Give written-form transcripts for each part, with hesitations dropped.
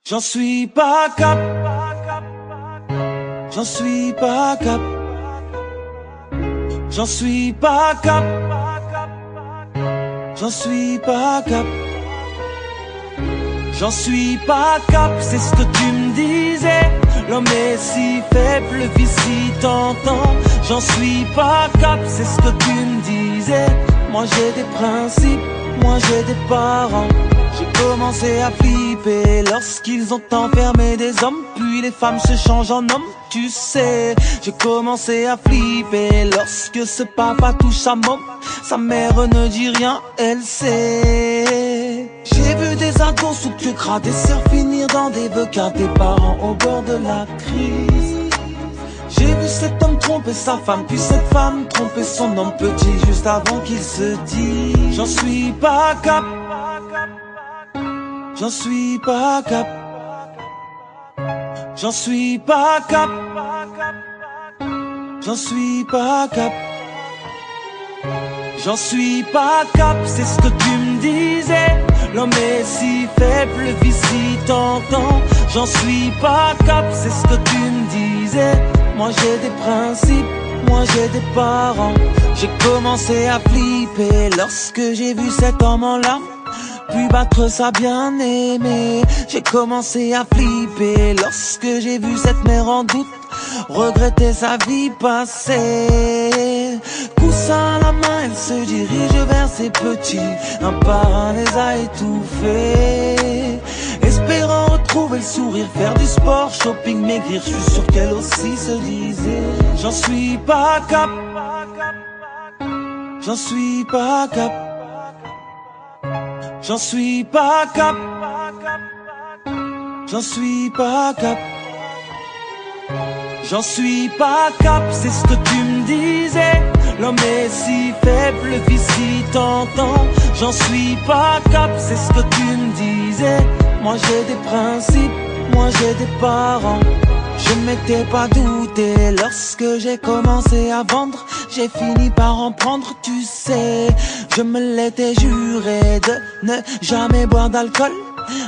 J'en suis pas cap, j'en suis pas cap, j'en suis pas cap, j'en suis pas cap, j'en suis pas cap, c'est ce que tu me disais. L'homme est si faible, vie si tentant. J'en suis pas cap, c'est ce que tu me disais. Moi j'ai des principes, moi j'ai des parents. J'ai commencé à flipper lorsqu'ils ont enfermé des hommes, puis les femmes se changent en hommes, tu sais. J'ai commencé à flipper lorsque ce papa touche sa môme. Sa mère ne dit rien, elle sait. J'ai vu des ados sous que gras, des sœurs finir dans des veucards, des parents au bord de la crise. J'ai vu cet homme tromper sa femme, puis cette femme tromper son homme petit juste avant qu'il se dise. J'en suis pas cap, j'en suis pas cap, j'en suis pas cap, j'en suis pas cap, j'en suis pas cap, c'est ce que tu me disais. L'homme est si faible, vie si tentant. J'en suis pas cap, c'est ce que tu me disais. Moi j'ai des principes, moi j'ai des parents. J'ai commencé à flipper lorsque j'ai vu cet homme en larmes, puis battre sa bien-aimée. J'ai commencé à flipper lorsque j'ai vu cette mère en doute regretter sa vie passée. Coussin à la main, elle se dirige vers ses petits. Un par un les a étouffés, espérant retrouver le sourire, faire du sport, shopping, maigrir. Je suis sûr qu'elle aussi se disait: j'en suis pas cap, j'en suis pas cap, j'en suis pas cap, j'en suis pas cap, j'en suis pas cap, c'est ce que tu me disais. L'homme est si faible, vie si tentant. J'en suis pas cap, c'est ce que tu me disais. Moi j'ai des principes, moi j'ai des parents. Je m'étais pas douté lorsque j'ai commencé à vendre. J'ai fini par en prendre, tu sais. Je me l'étais juré de ne jamais boire d'alcool.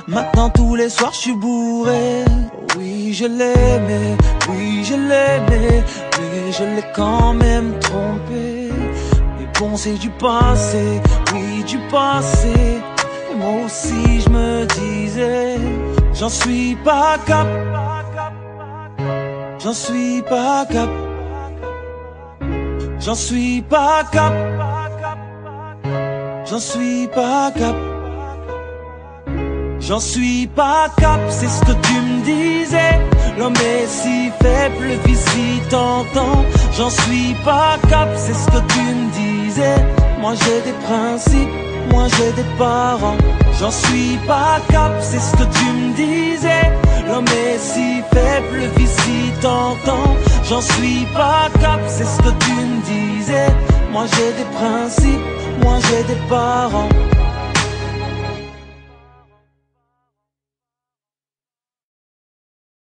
Maintenant tous les soirs je suis bourré. Oui je l'aimais, oui je l'aimais, mais je l'ai quand même trompé. Mais bon c'est du passé, oui du passé. Et moi aussi je me disais: j'en suis pas cap, j'en suis pas cap, j'en suis pas cap, j'en suis pas cap, j'en suis pas cap, c'est ce que tu me disais. L'homme est si faible, vie si tentant. J'en suis pas cap, c'est ce que tu me disais. Moi j'ai des principes, moi j'ai des parents. J'en suis pas cap, c'est ce que tu me disais. L'homme est si faible, vie si tentant. J'en suis pas cap, c'est ce que tu me disais. Moi j'ai des principes, moi j'ai des parents.